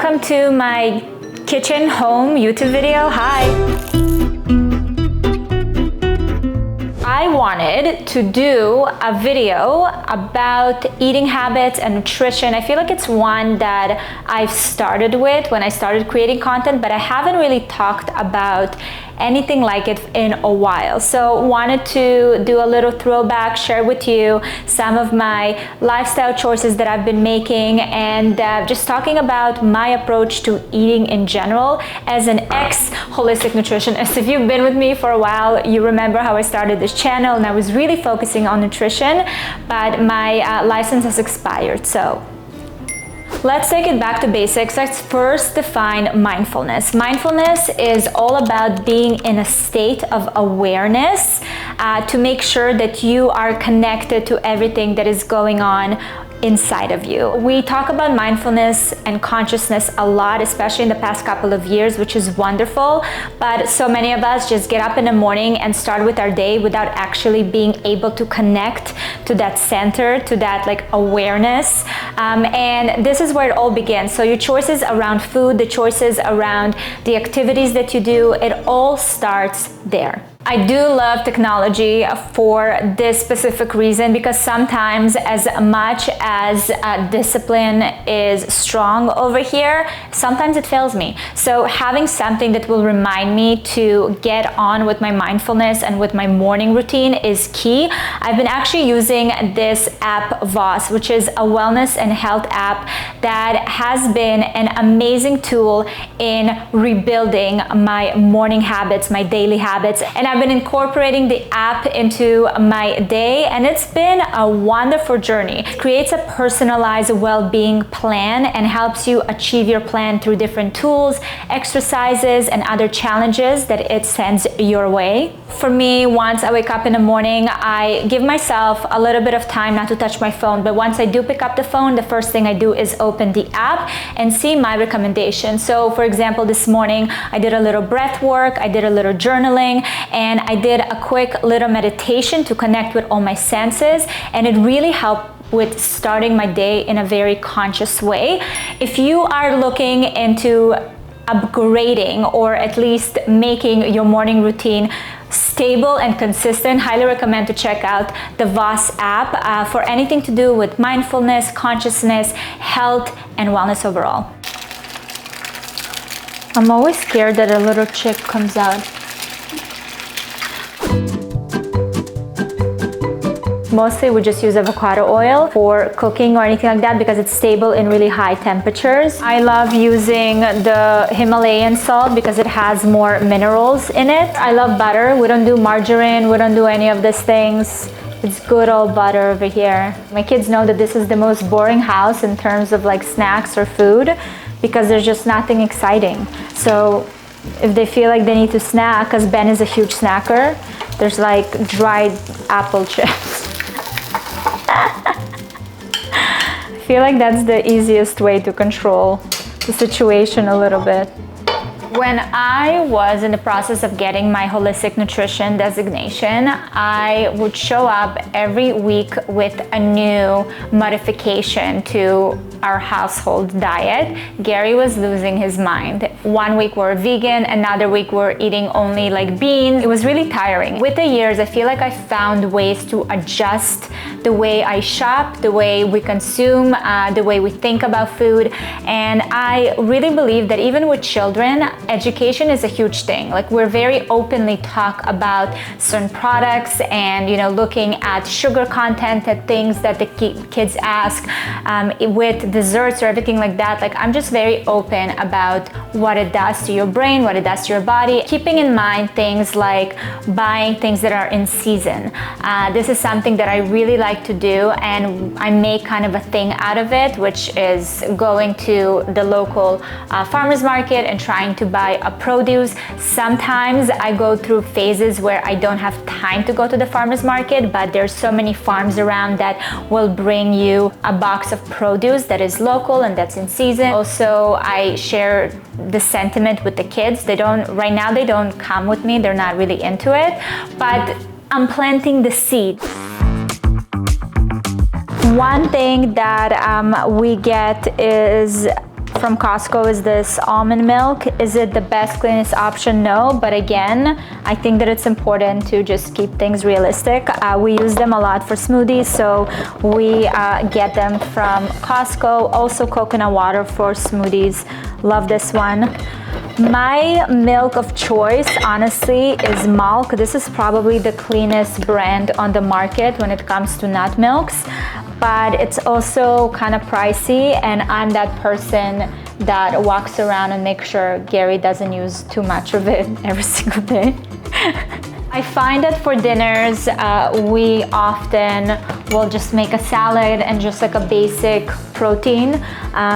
welcome to my kitchen home YouTube video. Hi! I wanted to do a video about eating habits and nutrition. I feel like it's one that I've started with when I started creating content, but I haven't really talked about anything like it in a while. So wanted to do a little throwback, share with you some of my lifestyle choices that I've been making, and just talking about my approach to eating in general as an ex-holistic nutritionist. If you've been with me for a while, you remember how I started this channel and I was really focusing on nutrition, but my license has expired. So let's take it back to basics. Let's first define mindfulness. Mindfulness is all about being in a state of awareness to make sure that you are connected to everything that is going on inside of you. We talk about mindfulness and consciousness a lot, especially in the past couple of years, which is wonderful, but so many of us just get up in the morning and start with our day without actually being able to connect to that center, to that like awareness. And this is where it all begins. So your choices around food, the choices around the activities that you do, it all starts there. I do love technology for this specific reason, because sometimes as much as discipline is strong over here, sometimes it fails me. So having something that will remind me to get on with my mindfulness and with my morning routine is key. I've been actually using this app Voss, which is a wellness and health app that has been an amazing tool in rebuilding my morning habits, my daily habits. And I've been incorporating the app into my day, and it's been a wonderful journey. It creates a personalized well-being plan and helps you achieve your plan through different tools, exercises, and other challenges that it sends your way. For me, once I wake up in the morning, I give myself a little bit of time not to touch my phone, but once I do pick up the phone, the first thing I do is open the app and see my recommendations. So for example, this morning I did a little breath work, I did a little journaling, and I did a quick little meditation to connect with all my senses, and it really helped with starting my day in a very conscious way. If you are looking into upgrading or at least making your morning routine stable and consistent, highly recommend to check out the Voss app for anything to do with mindfulness, consciousness, health, and wellness overall. I'm always scared that a little chick comes out. Mostly we just use avocado oil for cooking or anything like that because it's stable in really high temperatures. I love using the Himalayan salt because it has more minerals in it. I love butter. We don't do margarine. We don't do any of these things. It's good old butter over here. My kids know that this is the most boring house in terms of like snacks or food because there's just nothing exciting. So if they feel like they need to snack, because Ben is a huge snacker, there's like dried apple chips. I feel like that's the easiest way to control the situation a little bit. When I was in the process of getting my holistic nutrition designation, I would show up every week with a new modification to our household diet. Gary was losing his mind. One week we're vegan, another week we're eating only like beans. It was really tiring. With the years, I feel like I found ways to adjust the way I shop, the way we consume, the way we think about food. And I really believe that even with children, education is a huge thing. Like we're very openly talk about certain products and, you know, looking at sugar content, at things that the kids ask with desserts or everything like that. Like I'm just very open about what it does to your brain, what it does to your body, keeping in mind things like buying things that are in season. This is something that I really like to do, and I make kind of a thing out of it, which is going to the local farmers market and trying to buy a produce. Sometimes I go through phases where I don't have time to go to the farmers market, but there's so many farms around that will bring you a box of produce that is local and that's in season. Also, I share the sentiment with the kids. Right now they don't come with me, they're not really into it, but I'm planting the seed. One thing that we get is from Costco is this almond milk. Is it the best, cleanest option? No, but again, I think that it's important to just keep things realistic. We use them a lot for smoothies, so we get them from Costco. Also coconut water for smoothies. Love this one. My milk of choice, honestly, is Malk. This is probably the cleanest brand on the market when it comes to nut milks, but it's also kind of pricey, and I'm that person that walks around and makes sure Gary doesn't use too much of it every single day. I find that for dinners, we often will just make a salad and just like a basic protein,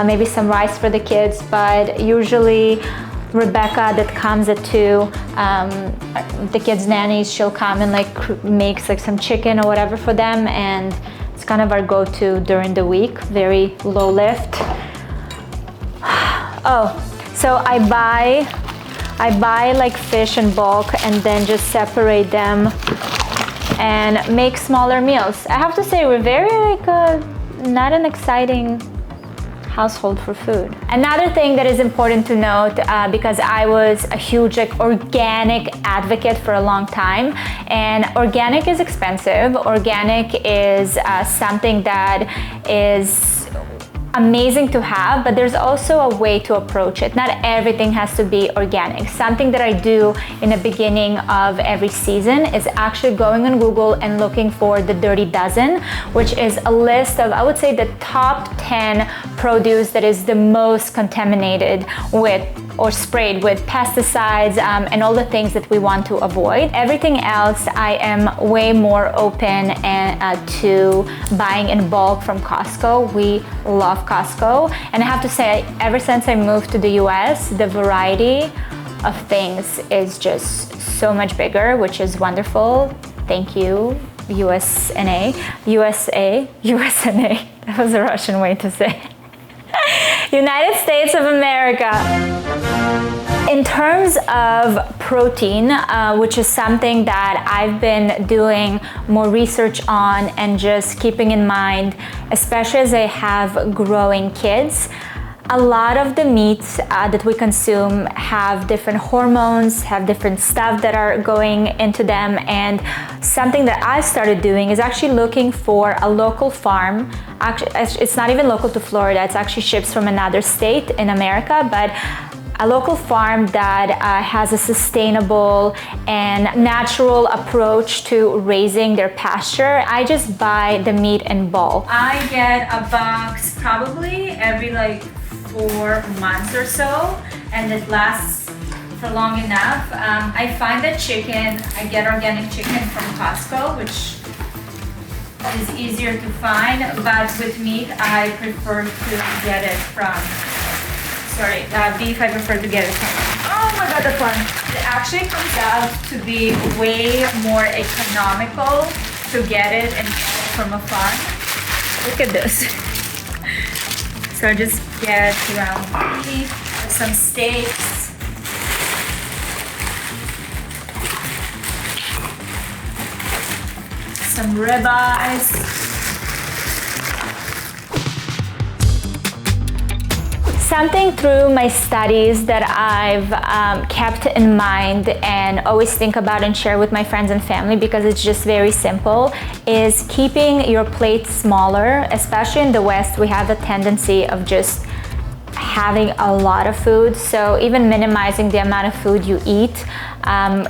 maybe some rice for the kids, but usually Rebecca that comes at 2, the kids' nannies, she'll come and like makes like some chicken or whatever for them, and it's kind of our go-to during the week, very low lift. Oh, so I buy like fish in bulk and then just separate them and make smaller meals. I have to say we're very like not an exciting household for food. Another thing that is important to note, because I was a huge like organic advocate for a long time, and organic is expensive. Organic is something that is amazing to have, but there's also a way to approach it. Not everything has to be organic. Something that I do in the beginning of every season is actually going on Google and looking for the Dirty Dozen, which is a list of, I would say, the top 10 produce that is the most contaminated with or sprayed with pesticides and all the things that we want to avoid. Everything else, I am way more open to buying in bulk from Costco. We love Costco, and I have to say, ever since I moved to the US, the variety of things is just so much bigger, which is wonderful. Thank you, USA. That was a Russian way to say it. United States of America. In terms of protein, which is something that I've been doing more research on and just keeping in mind, especially as I have growing kids, a lot of the meats that we consume have different hormones, have different stuff that are going into them, and something that I started doing is actually looking for a local farm. Actually, it's not even local to Florida, it's actually ships from another state in America, but a local farm that has a sustainable and natural approach to raising their pasture. I just buy the meat in bulk. I get a box probably every like 4 months or so, and it lasts for long enough. I find that chicken, I get organic chicken from Costco, which is easier to find, but with meat I prefer to get it from beef, I prefer to get it from. Oh my god, that's fun. It actually comes out to be way more economical to get it and from a farm. Look at this. So I just get ground beef, some steaks, some ribeyes. Something through my studies that I've kept in mind and always think about and share with my friends and family, because it's just very simple, is keeping your plate smaller. Especially in the West, we have a tendency of just having a lot of food, so even minimizing the amount of food you eat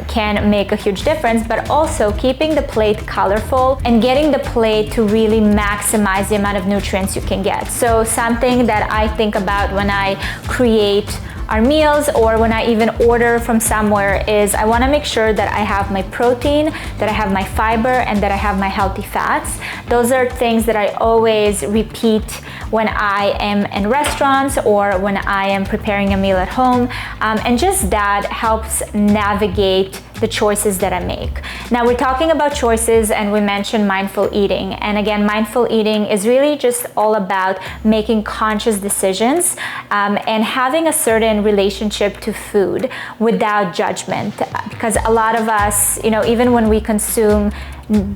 can make a huge difference, but also keeping the plate colorful and getting the plate to really maximize the amount of nutrients you can get. So something that I think about when I create our meals or when I even order from somewhere is I want to make sure that I have my protein, that I have my fiber, and that I have my healthy fats. Those are things that I always repeat when I am in restaurants or when I am preparing a meal at home, and just that helps navigate the choices that I make. Now we're talking about choices and we mentioned mindful eating. And again, mindful eating is really just all about making conscious decisions and having a certain relationship to food without judgment. Because a lot of us, even when we consume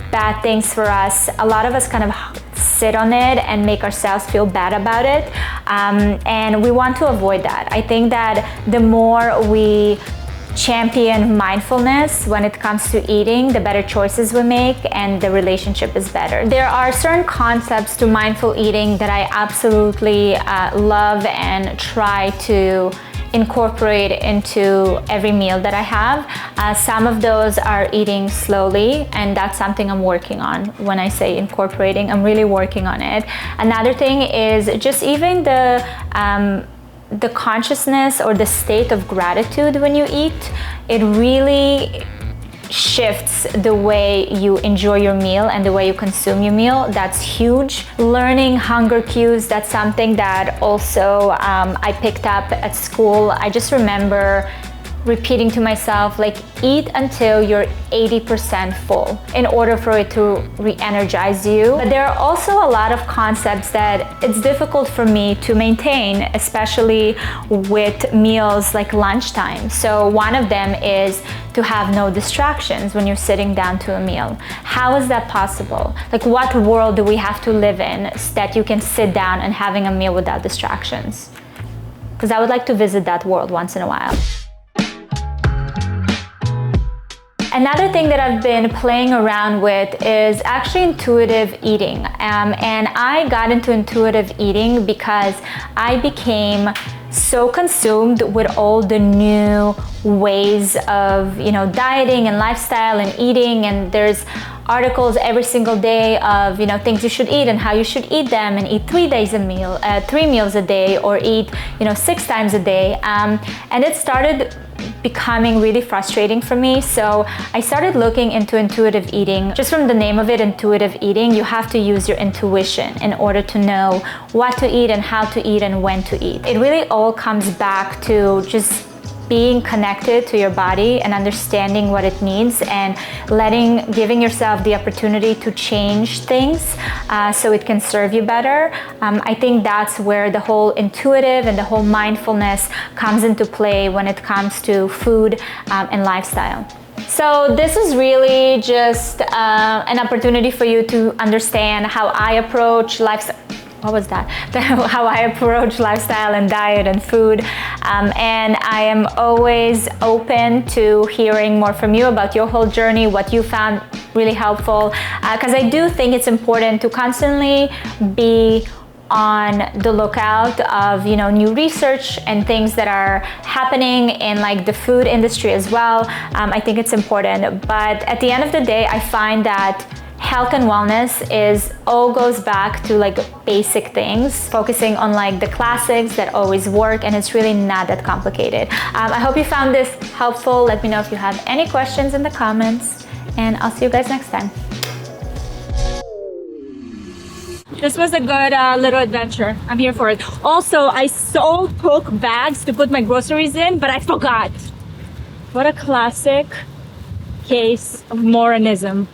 bad things for us, a lot of us kind of sit on it and make ourselves feel bad about it. And we want to avoid that. I think that the more we champion mindfulness when it comes to eating, the better choices we make and the relationship is better. There are certain concepts to mindful eating that I absolutely love and try to incorporate into every meal that I have. Some of those are eating slowly, and that's something I'm working on. When I say incorporating, I'm really working on it. Another thing is just even the consciousness or the state of gratitude when you eat. It really shifts the way you enjoy your meal and the way you consume your meal. That's huge. Learning hunger cues, that's something that also I picked up at school. I just remember repeating to myself, like, eat until you're 80% full in order for it to re-energize you. But there are also a lot of concepts that it's difficult for me to maintain, especially with meals like lunchtime. So one of them is to have no distractions when you're sitting down to a meal. How is that possible? Like, what world do we have to live in that you can sit down and having a meal without distractions? Because I would like to visit that world once in a while. Another thing that I've been playing around with is actually intuitive eating. And I got into intuitive eating because I became so consumed with all the new ways of, dieting and lifestyle and eating, and there's articles every single day of, things you should eat and how you should eat them, and eat 3 meals a day, or eat, 6 times a day. And it started becoming really frustrating for me. So I started looking into intuitive eating. Just from the name of it, intuitive eating, you have to use your intuition in order to know what to eat and how to eat and when to eat. It really all comes back to just being connected to your body and understanding what it needs, and giving yourself the opportunity to change things so it can serve you better. I think that's where the whole intuitive and the whole mindfulness comes into play when it comes to food and lifestyle. So this is really just an opportunity for you to understand how I approach lifestyle. How I approach lifestyle and diet and food. And I am always open to hearing more from you about your whole journey, what you found really helpful. Because I do think it's important to constantly be on the lookout of new research and things that are happening in like the food industry as well. I think it's important. But at the end of the day, I find that health and wellness all goes back to like basic things, focusing on like the classics that always work, and it's really not that complicated. I hope you found this helpful. Let me know if you have any questions in the comments, and I'll see you guys next time. This was a good little adventure. I'm here for it. Also, I sold Coke bags to put my groceries in, but I forgot. What a classic case of Moronism.